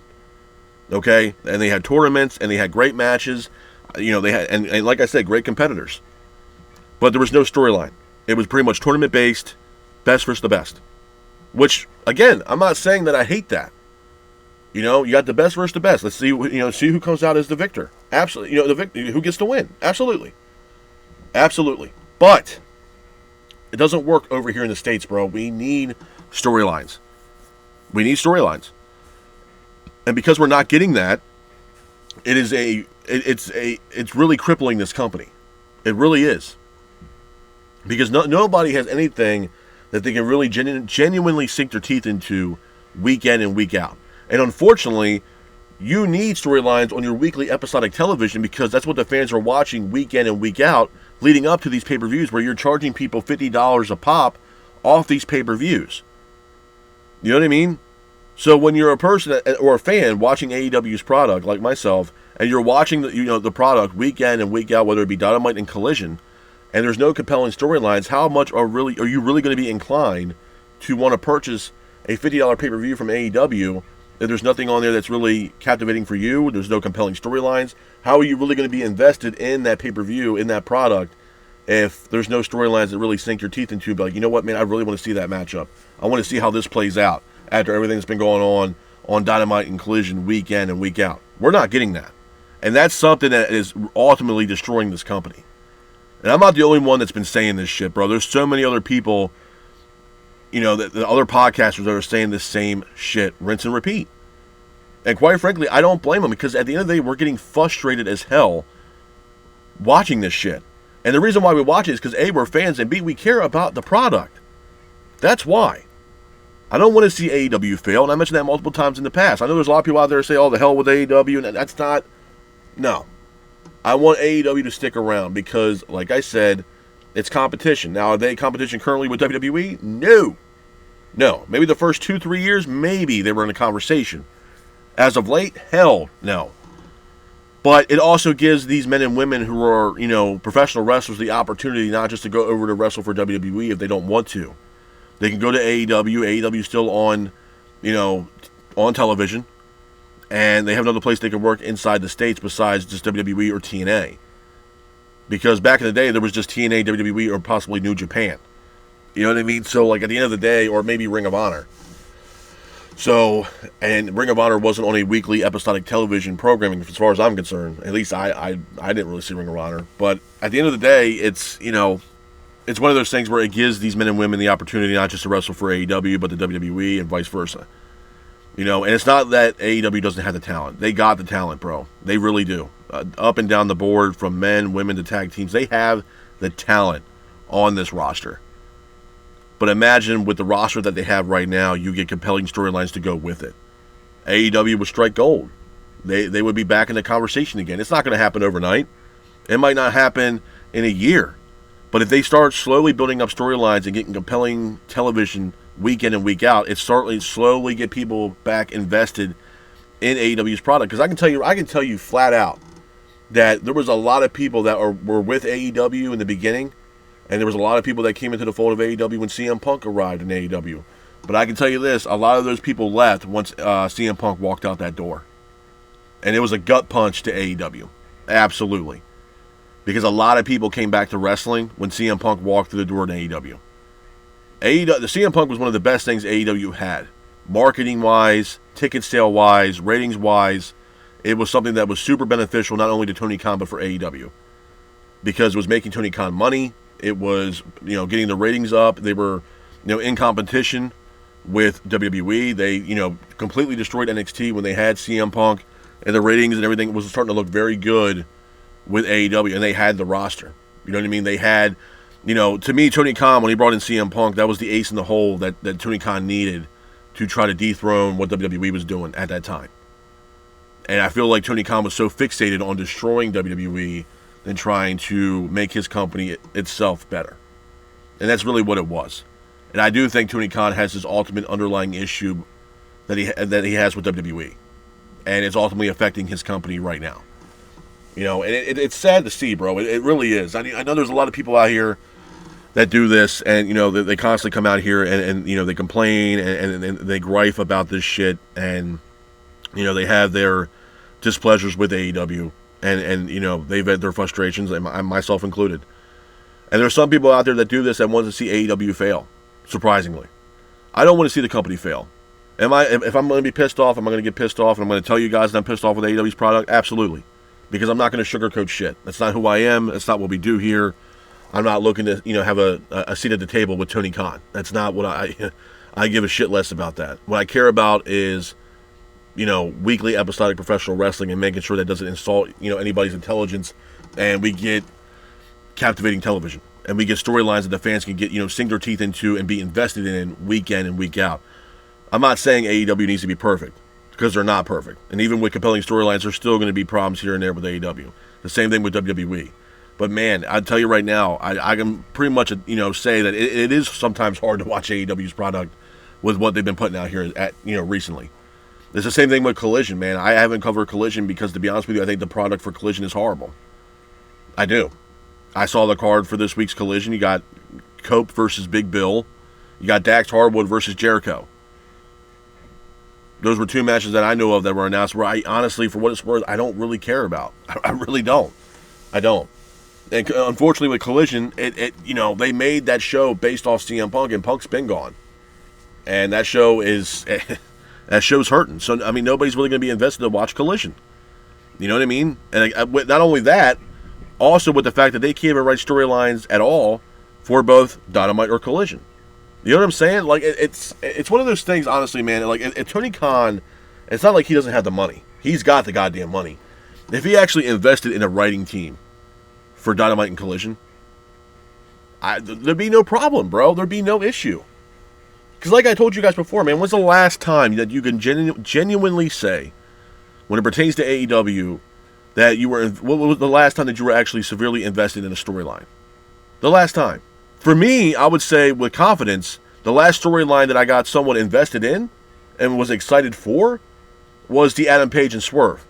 Speaker 1: Okay? And they had tournaments, and they had great matches. They had, and like I said, great competitors. But there was no storyline. It was pretty much tournament-based, best versus the best. Which, again, I'm not saying that I hate that. You got the best versus the best. Let's see, see who comes out as the victor. Absolutely. Who gets to win. Absolutely. Absolutely. But it doesn't work over here in the States, bro. We need storylines. We need storylines. And because we're not getting that, it's really crippling this company. It really is. Because nobody has anything that they can really genuinely sink their teeth into week in and week out. And unfortunately, you need storylines on your weekly episodic television because that's what the fans are watching week in and week out leading up to these pay-per-views where you're charging people $50 a pop off these pay-per-views. You know what I mean? So when you're a person or a fan watching AEW's product like myself, and you're watching the product week in and week out, whether it be Dynamite and Collision, and there's no compelling storylines, how much are you really going to be inclined to want to purchase a $50 pay-per-view from AEW if there's nothing on there that's really captivating for you? There's no compelling storylines. How are you really going to be invested in that pay-per-view, in that product, if there's no storylines that really sink your teeth into? But like, you know what, man, I really want to see that matchup. I want to see how this plays out after everything that's been going on Dynamite and Collision week in and week out. We're not getting that. And that's something that is ultimately destroying this company. And I'm not the only one that's been saying this shit, bro. There's so many other people the other podcasters that are saying the same shit, rinse and repeat. And quite frankly, I don't blame them, because at the end of the day, we're getting frustrated as hell watching this shit. And the reason why we watch it is because A, we're fans, and B, we care about the product. That's why. I don't want to see AEW fail, and I mentioned that multiple times in the past. I know there's a lot of people out there who say, oh, the hell with AEW, and that's not... No. I want AEW to stick around because, like I said, it's competition. Now, are they competition currently with WWE? No. No. Maybe the first 2-3 years, maybe they were in a conversation. As of late, hell no. But it also gives these men and women who are, professional wrestlers the opportunity not just to go over to wrestle for WWE if they don't want to. They can go to AEW. AEW is still on, on television. And they have another place they can work inside the States besides just WWE or TNA. Because back in the day, there was just TNA, WWE, or possibly New Japan. You know what I mean? So, like, at the end of the day, or maybe Ring of Honor. So, and Ring of Honor wasn't on a weekly episodic television programming as far as I'm concerned. At least I didn't really see Ring of Honor. But at the end of the day, it's, it's one of those things where it gives these men and women the opportunity not just to wrestle for AEW, but the WWE and vice versa. And it's not that AEW doesn't have the talent. They got the talent, bro. They really do. Up and down the board, from men, women to tag teams, they have the talent on this roster. But imagine with the roster that they have right now, you get compelling storylines to go with it. AEW would strike gold. They would be back in the conversation again. It's not going to happen overnight. It might not happen in a year. But if they start slowly building up storylines and getting compelling television week in and week out, it certainly slowly get people back invested in AEW's product. Because I can tell you flat out that there was a lot of people that were with AEW in the beginning, and there was a lot of people that came into the fold of AEW when CM Punk arrived in AEW. But I can tell you this, a lot of those people left once CM Punk walked out that door. And it was a gut punch to AEW. Absolutely. Because a lot of people came back to wrestling when CM Punk walked through the door to AEW. The CM Punk was one of the best things AEW had. Marketing-wise, ticket sale-wise, ratings-wise, it was something that was super beneficial not only to Tony Khan but for AEW. Because it was making Tony Khan money. It was, getting the ratings up. They were, in competition with WWE. They, completely destroyed NXT when they had CM Punk. And the ratings and everything was starting to look very good with AEW. And they had the roster. You know what I mean? They had... to me, Tony Khan, when he brought in CM Punk, that was the ace in the hole that Tony Khan needed to try to dethrone what WWE was doing at that time. And I feel like Tony Khan was so fixated on destroying WWE than trying to make his company itself better. And that's really what it was. And I do think Tony Khan has his ultimate underlying issue that he has with WWE. And it's ultimately affecting his company right now. And it's sad to see, bro. It really is. I know there's a lot of people out here that do this, and, they constantly come out here and they complain and they gripe about this shit, and, they have their displeasures with AEW, and they've had their frustrations, and myself included. And there's some people out there that do this that want to see AEW fail, surprisingly. I don't want to see the company fail. If I'm going to be pissed off, am I going to get pissed off, and I'm going to tell you guys that I'm pissed off with AEW's product? Absolutely. Because I'm not going to sugarcoat shit. That's not who I am. That's not what we do here. I'm not looking to, have a seat at the table with Tony Khan. That's not what I give a shit less about that. What I care about is, weekly episodic professional wrestling and making sure that doesn't insult, anybody's intelligence, and we get captivating television. And we get storylines that the fans can get, sink their teeth into and be invested in week in and week out. I'm not saying AEW needs to be perfect, because they're not perfect. And even with compelling storylines, there's still going to be problems here and there with AEW. The same thing with WWE. But man, I'll tell you right now, I can pretty much, say that it is sometimes hard to watch AEW's product with what they've been putting out here recently. It's the same thing with Collision, man. I haven't covered Collision because, to be honest with you, I think the product for Collision is horrible. I do. I saw the card for this week's Collision. You got Cope versus Big Bill. You got Dax Harwood versus Jericho. Those were two matches that I know of that were announced where I honestly, for what it's worth, I don't really care about. I really don't. I don't. And unfortunately with Collision, they made that show based off CM Punk, and Punk's been gone. And that show is, that show's hurting. So, nobody's really going to be invested to watch Collision. You know what I mean? And not only that, also with the fact that they can't even write storylines at all for both Dynamite or Collision. You know what I'm saying? Like, it's one of those things, honestly, man. Like, Tony Khan, it's not like he doesn't have the money. He's got the goddamn money. If he actually invested in a writing team for Dynamite and Collision, there'd be no problem, bro. There'd be no issue. Because like I told you guys before, man, when's the last time that you can genuinely say, when it pertains to AEW, that you were, what was the last time that you were actually severely invested in a storyline? The last time. For me, I would say with confidence, the last storyline that I got somewhat invested in and was excited for was the Adam Page and Swerve.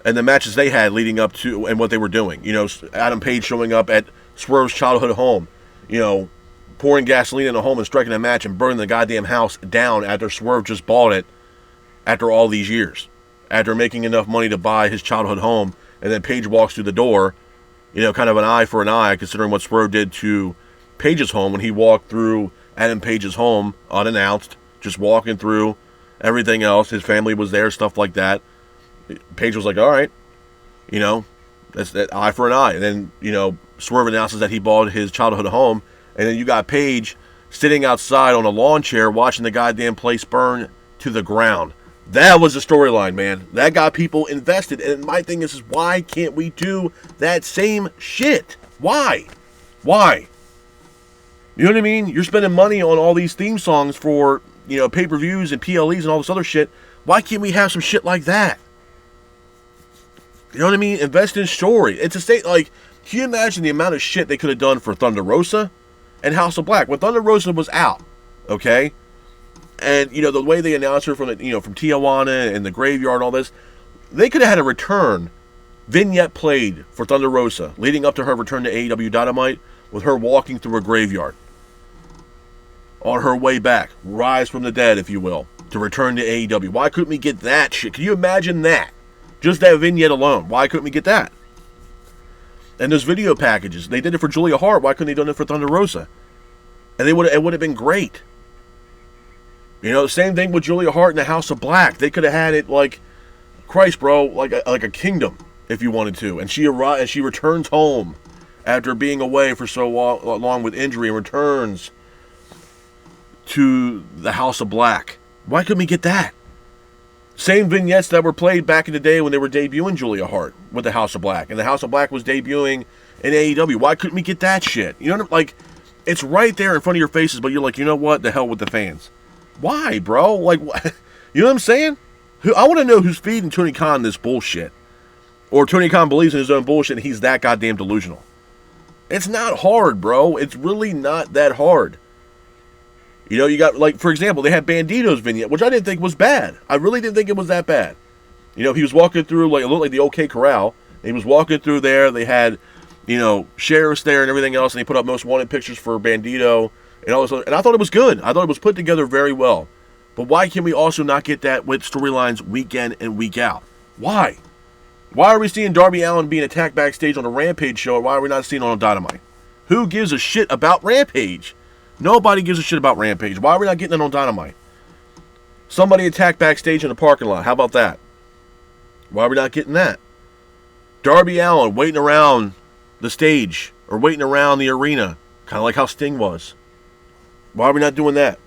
Speaker 1: And the matches they had leading up to and what they were doing. You know, Adam Page showing up at Swerve's childhood home, you know, pouring gasoline in the home and striking a match and burning the goddamn house down after Swerve just bought it after all these years. After making enough money to buy his childhood home, and then Page walks through the door, you know, kind of an eye for an eye, considering what Swerve did to Page's home when he walked through Adam Page's home unannounced, just walking through everything else. His family was there, stuff like that. Page was like, all right, you know, that's that eye for an eye. And then, you know, Swerve announces that he bought his childhood home, and then you got Page sitting outside on a lawn chair watching the goddamn place burn to the ground. That was the storyline, man. That got people invested. And my thing is why can't we do that same shit? Why? Why? You know what I mean? You're spending money on all these theme songs for, you know, pay-per-views and PLEs and all this other shit. Why can't we have some shit like that? You know what I mean? Invest in story. It's a state, like, can you imagine the amount of shit they could have done for Thunder Rosa and House of Black? When Thunder Rosa was out, okay? And, you know, the way they announced her from, you know, from Tijuana and the graveyard and all this, they could have had a return vignette played for Thunder Rosa leading up to her return to AEW Dynamite with her walking through a graveyard on her way back, rise from the dead, if you will, to return to AEW. Why couldn't we get that shit? Can you imagine that? Just that vignette alone. Why couldn't we get that? And those video packages, they did it for Julia Hart. Why couldn't they done it for Thunder Rosa? And it would have been great. You know, same thing with Julia Hart in the House of Black. They could have had it like, Christ, bro, like a kingdom, if you wanted to. And she arrives, and she returns home after being away for so long with injury, and returns to the House of Black. Why couldn't we get that? Same vignettes that were played back in the day when they were debuting Julia Hart with the House of Black, and the House of Black was debuting in AEW. Why couldn't we get that shit? You know, like, it's right there in front of your faces, but you're like, you know what? The hell with the fans. Why, bro? Like, you know what I'm saying? I want to know who's feeding Tony Khan this bullshit. Or Tony Khan believes in his own bullshit and he's that goddamn delusional. It's not hard, bro. It's really not that hard. You know, you got, like, for example, they had Bandito's vignette, which I didn't think was bad. I really didn't think it was that bad. You know, he was walking through, like, it looked like the OK Corral. He was walking through there. They had, you know, sheriffs there and everything else, and they put up most wanted pictures for Bandito. And all this other, and I thought it was good. I thought it was put together very well. But why can we also not get that with storylines week in and week out? Why? Why are we seeing Darby Allin being attacked backstage on a Rampage show, and why are we not seeing it on Dynamite? Who gives a shit about Rampage? Nobody gives a shit about Rampage. Why are we not getting it on Dynamite? Somebody attacked backstage in the parking lot. How about that? Why are we not getting that? Darby Allin waiting around the stage or waiting around the arena, kind of like how Sting was. Why are we not doing that?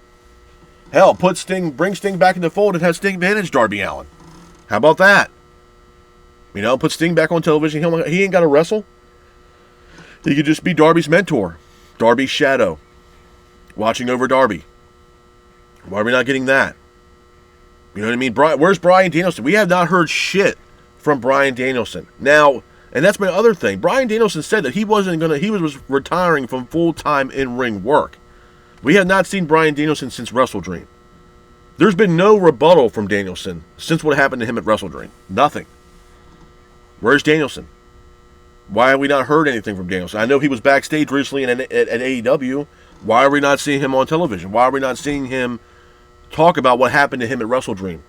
Speaker 1: Hell, bring Sting back in the fold and have Sting manage Darby Allin. How about that? You know, put Sting back on television. He ain't got to wrestle. He could just be Darby's mentor. Darby's shadow. Watching over Darby. Why are we not getting that? You know what I mean? Where's Bryan Danielson? We have not heard shit from Bryan Danielson. Now, and that's my other thing. Bryan Danielson said that he was retiring from full-time in-ring work. We have not seen Bryan Danielson since WrestleDream. There's been no rebuttal from Danielson since what happened to him at WrestleDream. Nothing. Where's Danielson? Why have we not heard anything from Danielson? I know he was backstage recently at AEW. Why are we not seeing him on television? Why are we not seeing him talk about what happened to him at WrestleDream?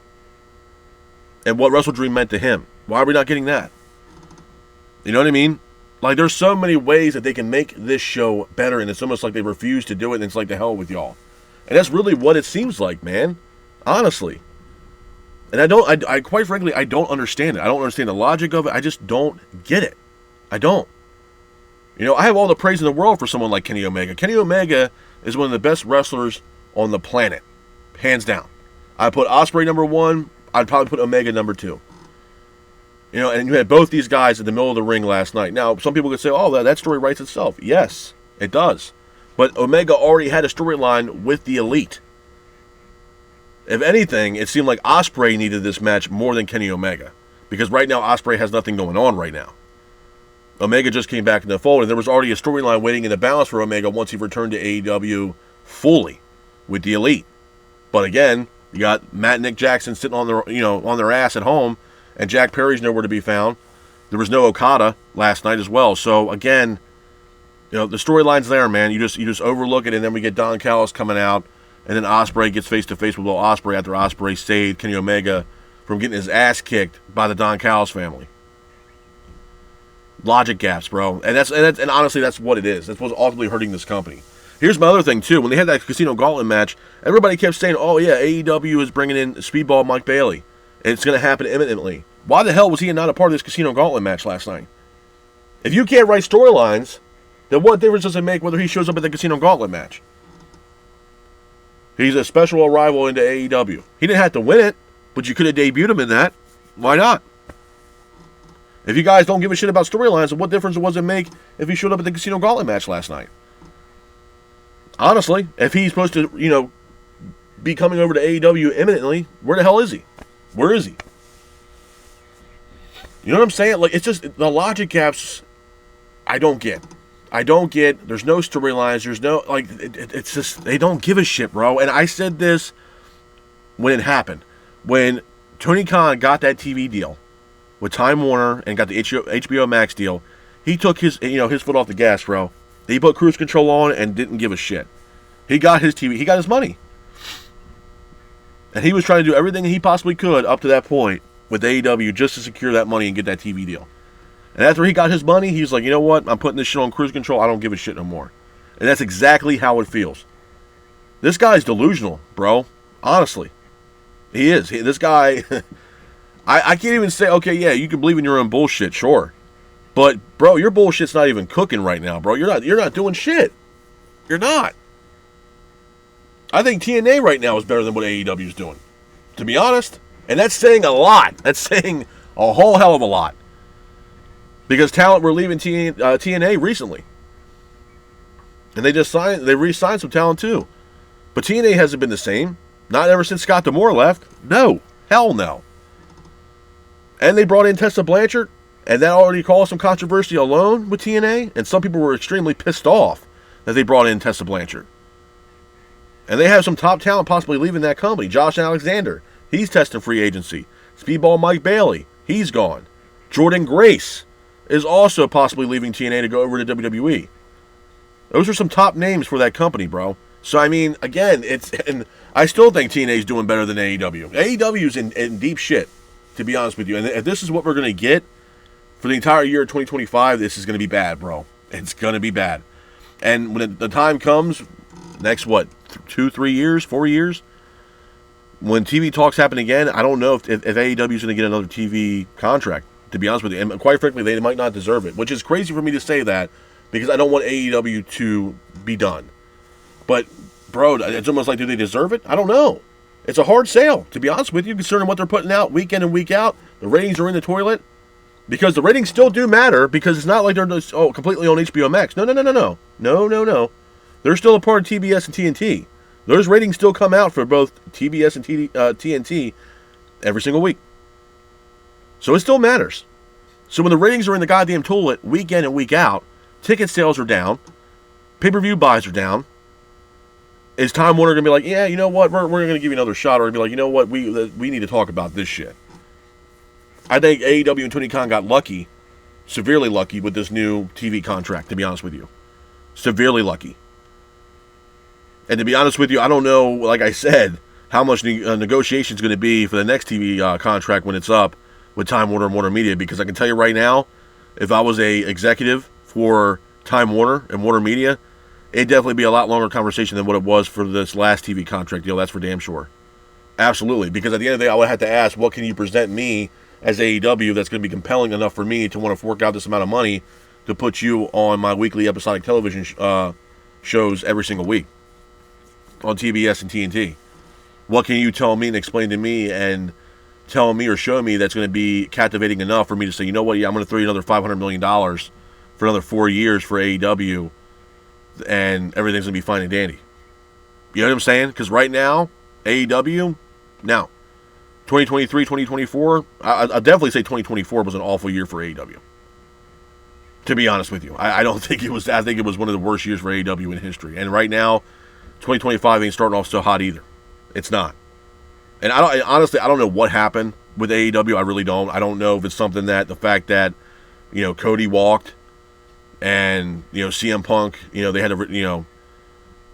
Speaker 1: And what WrestleDream meant to him? Why are we not getting that? You know what I mean? Like, there's so many ways that they can make this show better, and it's almost like they refuse to do it, and it's like, the hell with y'all. And that's really what it seems like, man. Honestly. And I quite frankly, I don't understand it. I don't understand the logic of it. I just don't get it. I don't. You know, I have all the praise in the world for someone like Kenny Omega. Kenny Omega is one of the best wrestlers on the planet, hands down. I put Ospreay number 1. I'd probably put Omega number 2. You know, and you had both these guys in the middle of the ring last night. Now, some people could say, oh, that story writes itself. Yes, it does. But Omega already had a storyline with the Elite. If anything, it seemed like Ospreay needed this match more than Kenny Omega. Because right now, Ospreay has nothing going on right now. Omega just came back in the fold, and there was already a storyline waiting in the balance for Omega once he returned to AEW fully with the Elite. But again, you got Matt and Nick Jackson sitting on their ass at home, and Jack Perry's nowhere to be found. There was no Okada last night as well. So again, you know, the storyline's there, man. You just overlook it, and then we get Don Callis coming out, and then Ospreay gets face to face with Will Ospreay after Ospreay saved Kenny Omega from getting his ass kicked by the Don Callis family. Logic gaps, bro. And honestly, that's what it is. That's what's ultimately hurting this company. Here's my other thing, too. When they had that Casino Gauntlet match, everybody kept saying, oh, yeah, AEW is bringing in Speedball Mike Bailey. It's going to happen imminently. Why the hell was he not a part of this Casino Gauntlet match last night? If you can't write storylines, then what difference does it make whether he shows up at the Casino Gauntlet match? He's a special arrival into AEW. He didn't have to win it, but you could have debuted him in that. Why not? If you guys don't give a shit about storylines, then what difference does it make if he showed up at the Casino Gauntlet match last night? Honestly, if he's supposed to, be coming over to AEW imminently, where the hell is he? Where is he? You know what I'm saying? Like, it's just the logic gaps I don't get. There's no storylines. There's no, it's just, they don't give a shit, bro. And I said this when it happened. When Tony Khan got that TV deal with Time Warner and got the HBO Max deal, he took his foot off the gas, bro. He put cruise control on and didn't give a shit. He got his TV. He got his money. And he was trying to do everything he possibly could up to that point with AEW just to secure that money and get that TV deal. And after he got his money, he was like, you know what? I'm putting this shit on cruise control. I don't give a shit no more. And that's exactly how it feels. This guy's delusional, bro. Honestly. He is. This guy, I can't even say, okay, yeah, you can believe in your own bullshit, sure. But, bro, your bullshit's not even cooking right now, bro. You're not doing shit. You're not. I think TNA right now is better than what AEW's doing, to be honest. And that's saying a lot. That's saying a whole hell of a lot. Because talent were leaving TNA recently. And they re-signed some talent too. But TNA hasn't been the same. Not ever since Scott D'Amore left. No. Hell no. And they brought in Tessa Blanchard. And that already caused some controversy alone with TNA. And some people were extremely pissed off that they brought in Tessa Blanchard. And they have some top talent possibly leaving that company. Josh Alexander, he's testing free agency. Speedball Mike Bailey, he's gone. Jordan Grace is also possibly leaving TNA to go over to WWE. Those are some top names for that company, bro. So, I mean, again, and I still think TNA is doing better than AEW. AEW is in deep shit, to be honest with you. And if this is what we're going to get for the entire year of 2025, this is going to be bad, bro. It's going to be bad. And when the time comes, next, 2, 3 years, 4 years, when TV talks happen again, I don't know if AEW is going to get another TV contract, to be honest with you. And quite frankly, they might not deserve it, which is crazy for me to say that because I don't want AEW to be done. But, bro, it's almost like, do they deserve it? I don't know. It's a hard sale, to be honest with you, considering what they're putting out week in and week out. The ratings are in the toilet. Because the ratings still do matter, because it's not like they're just, completely on HBO Max. No. No. They're still a part of TBS and TNT. Those ratings still come out for both TBS and TNT every single week. So it still matters. So when the ratings are in the goddamn toilet week in and week out, ticket sales are down, pay-per-view buys are down, is Time Warner going to be like, yeah, you know what, we're going to give you another shot, or be like, you know what, we need to talk about this shit. I think AEW and Tony Khan got lucky, severely lucky, with this new TV contract, to be honest with you. Severely lucky. And to be honest with you, I don't know, like I said, how much negotiation is going to be for the next TV contract when it's up with Time Warner and Warner Media, because I can tell you right now, if I was a executive for Time Warner and Warner Media, it'd definitely be a lot longer conversation than what it was for this last TV contract deal. That's for damn sure. Absolutely. Because at the end of the day, I would have to ask, what can you present me as AEW that's going to be compelling enough for me to want to fork out this amount of money to put you on my weekly episodic television shows every single week on TBS and TNT? What can you tell me and explain to me and tell me or show me that's going to be captivating enough for me to say, you know what, yeah, I'm going to throw you another $500 million for another 4 years for AEW, and everything's going to be fine and dandy. You know what I'm saying? Because right now, AEW, now, 2023, 2024, I'll definitely say 2024 was an awful year for AEW. To be honest with you. I don't think it was, I think it was one of the worst years for AEW in history. And right now, 2025 ain't starting off so hot either. It's not. And honestly, I don't know what happened with AEW. I really don't. I don't know if it's something that the fact that, Cody walked and, CM Punk, they had to,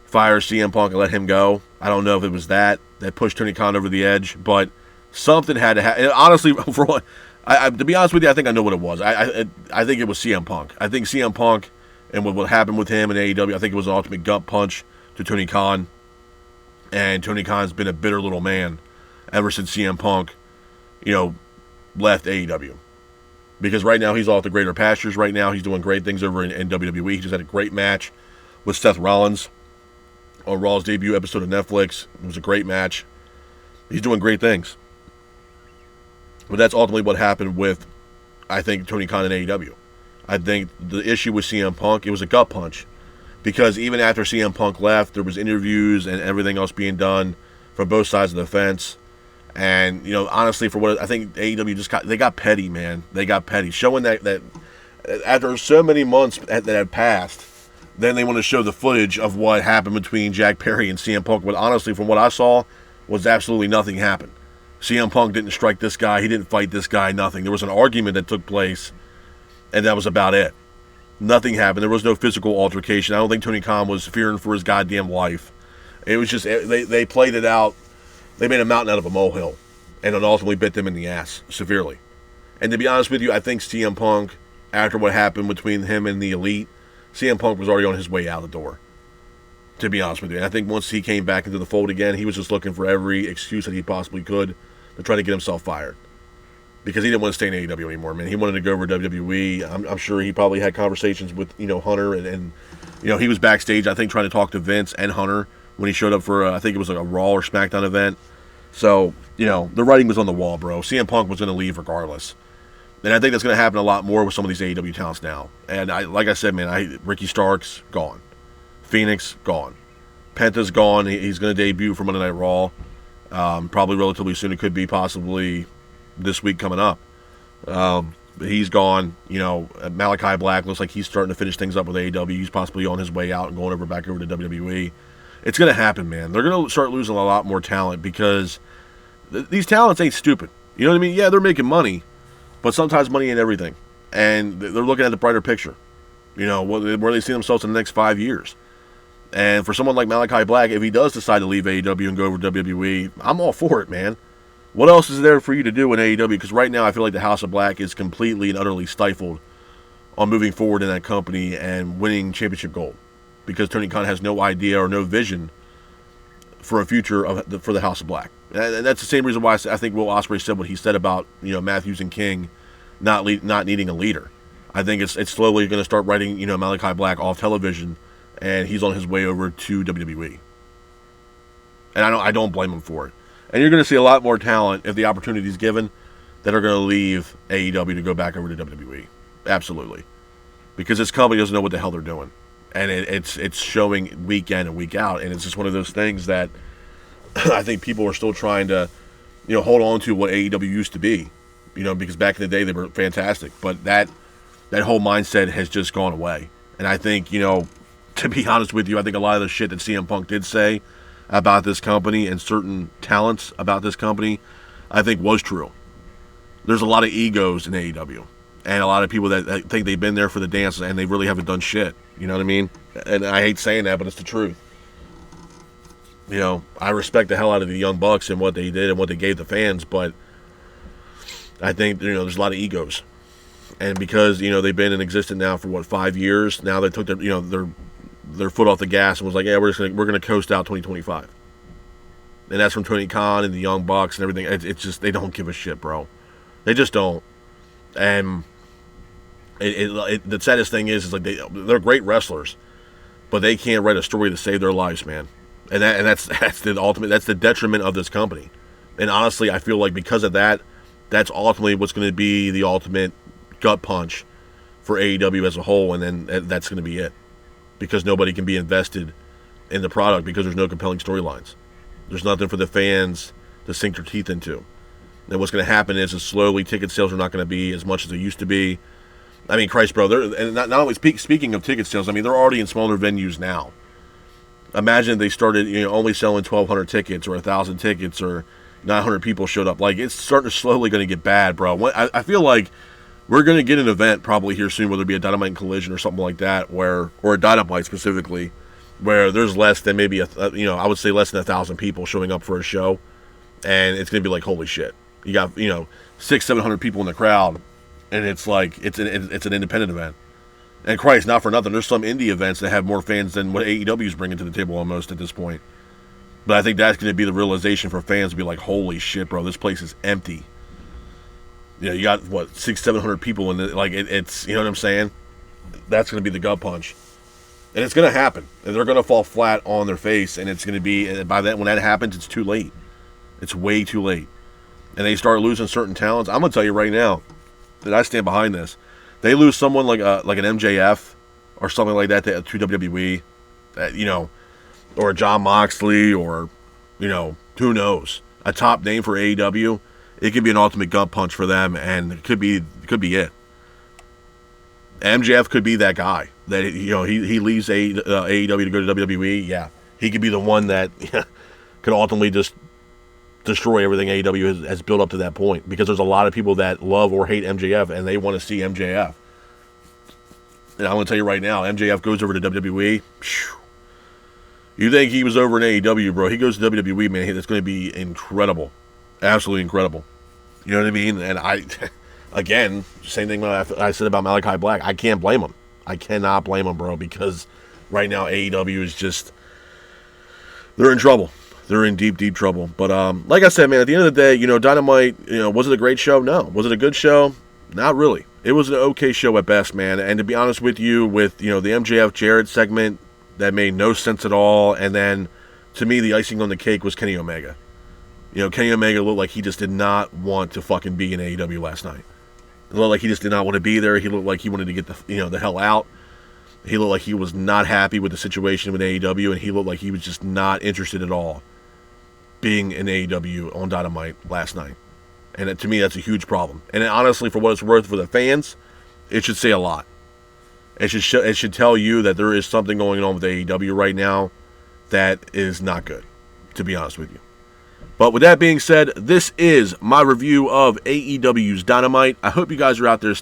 Speaker 1: fire CM Punk and let him go. I don't know if it was that pushed Tony Khan over the edge, but something had to happen. Honestly, for what, to be honest with you, I think I know what it was. I think it was CM Punk. I think CM Punk and what happened with him in AEW, I think it was an ultimate gut punch to Tony Khan. And Tony Khan's been a bitter little man ever since CM Punk, left AEW. Because right now he's off the greater pastures. Right now he's doing great things over in WWE. He just had a great match with Seth Rollins on Raw's debut episode of Netflix. It was a great match. He's doing great things. But that's ultimately what happened with, I think, Tony Khan and AEW. I think the issue with CM Punk, it was a gut punch. Because even after CM Punk left, there was interviews and everything else being done from both sides of the fence. And, honestly, for what I think AEW they got petty, man. They got petty. Showing that after so many months that had passed, then they want to show the footage of what happened between Jack Perry and CM Punk. But honestly, from what I saw, was absolutely nothing happened. CM Punk didn't strike this guy. He didn't fight this guy, nothing. There was an argument that took place, and that was about it. Nothing happened. There was no physical altercation. I don't think Tony Khan was fearing for his goddamn life. It was just, they played it out. They made a mountain out of a molehill, and it ultimately bit them in the ass severely. And to be honest with you, I think CM Punk, after what happened between him and the Elite, CM Punk was already on his way out the door. To be honest with you. And I think once he came back into the fold again, he was just looking for every excuse that he possibly could to try to get himself fired. Because he didn't want to stay in AEW anymore, man. He wanted to go over to WWE. I'm sure he probably had conversations with, Hunter. And he was backstage, I think, trying to talk to Vince and Hunter when he showed up for, I think it was like a Raw or SmackDown event. So, the writing was on the wall, bro. CM Punk was going to leave regardless. And I think that's going to happen a lot more with some of these AEW talents now. And like I said, man, Ricky Starks, gone. Phoenix, gone. Penta's gone. He's going to debut for Monday Night Raw. Probably relatively soon. It could be possibly this week coming up. He's gone. Malachi Black looks like he's starting to finish things up with AEW. He's possibly on his way out and going back over to WWE. It's going to happen, man. They're going to start losing a lot more talent because these talents ain't stupid. You know what I mean? Yeah, they're making money, but sometimes money ain't everything. And they're looking at the brighter picture. Where they see themselves in the next 5 years. And for someone like Malachi Black, if he does decide to leave AEW and go over to WWE, I'm all for it, man. What else is there for you to do in AEW? Because right now I feel like the House of Black is completely and utterly stifled on moving forward in that company and winning championship gold. Because Tony Khan has no idea or no vision for a future for the House of Black. And that's the same reason why I think Will Ospreay said what he said about Matthews and King not needing a leader. I think it's slowly going to start writing Malachi Black off television, and he's on his way over to WWE. And I don't blame him for it. And you're going to see a lot more talent if the opportunity is given that are going to leave AEW to go back over to WWE. Absolutely. Because this company doesn't know what the hell they're doing. And it's showing week in and week out. And it's just one of those things that I think people are still trying to, hold on to what AEW used to be. Because back in the day they were fantastic. But that whole mindset has just gone away. And I think, to be honest with you, I think a lot of the shit that CM Punk did say about this company and certain talents about this company, I think was true. There's a lot of egos in AEW. And a lot of people that think they've been there for the dance and they really haven't done shit. You know what I mean? And I hate saying that, but it's the truth. I respect the hell out of the Young Bucks and what they did and what they gave the fans, but I think, there's a lot of egos. And because, they've been in existence now for 5 years, now they took their foot off the gas and was like, yeah, we're gonna coast out 2025. And that's from Tony Khan and the Young Bucks and everything. It's just, they don't give a shit, bro. They just don't. And The saddest thing is like they're great wrestlers, but they can't write a story to save their lives, man. And that's the ultimate. That's the detriment of this company. And honestly, I feel like because of that, that's ultimately what's going to be the ultimate gut punch for AEW as a whole, and then that's going to be it. Because nobody can be invested in the product because there's no compelling storylines. There's nothing for the fans to sink their teeth into. And what's going to happen is slowly ticket sales are not going to be as much as they used to be. I mean, Christ, bro, and not only speaking of ticket sales, I mean, they're already in smaller venues now. Imagine if they started only selling 1,200 tickets or 1,000 tickets or 900 people showed up. Like, it's starting to slowly going to get bad, bro. I feel like we're going to get an event probably here soon, whether it be a Dynamite Collision or something like that, or a Dynamite specifically, where there's less than maybe I would say less than 1,000 people showing up for a show, and it's going to be like, holy shit. You got 600-700 people in the crowd, and it's like it's an independent event. And Christ, not for nothing, there's some indie events that have more fans than what AEW is bringing to the table almost at this point. But I think that's going to be the realization for fans to be like, holy shit, bro, this place is empty. You got 600-700 people in it. Like it's what I'm saying. That's going to be the gut punch, and it's going to happen. And they're going to fall flat on their face, and it's going to be. And by then, when that happens, it's too late. It's way too late. And they start losing certain talents. I'm going to tell you right now that I stand behind this. They lose someone like an MJF or something like that to WWE, or a John Moxley, or who knows, a top name for AEW. It could be an ultimate gut punch for them, and it could be it. MJF could be that guy that he leaves AEW to go to WWE. Yeah, he could be the one that could ultimately just destroy everything AEW has built up to that point, because there's a lot of people that love or hate MJF and they want to see MJF. And I'm going to tell you right now, MJF goes over to WWE. You think he was over in AEW, bro? He goes to WWE, man. It's going to be incredible. Absolutely incredible. You know what I mean? And again, same thing I said about Malachi Black. I can't blame him. I cannot blame him, bro, because right now AEW is just, they're in trouble. They're in deep, deep trouble. But like I said, man, at the end of the day, Dynamite, was it a great show? No. Was it a good show? Not really. It was an okay show at best, man. And to be honest with you, with, the MJF Jarrett segment, that made no sense at all. And then, to me, the icing on the cake was Kenny Omega. Kenny Omega looked like he just did not want to fucking be in AEW last night. It looked like he just did not want to be there. He looked like he wanted to get the hell out. He looked like he was not happy with the situation with AEW, and he looked like he was just not interested at all being in AEW on Dynamite last night. And to me, that's a huge problem. And honestly, for what it's worth for the fans, it should say a lot. It should tell you that there is something going on with AEW right now that is not good, to be honest with you. But with that being said, this is my review of AEW's Dynamite. I hope you guys are out there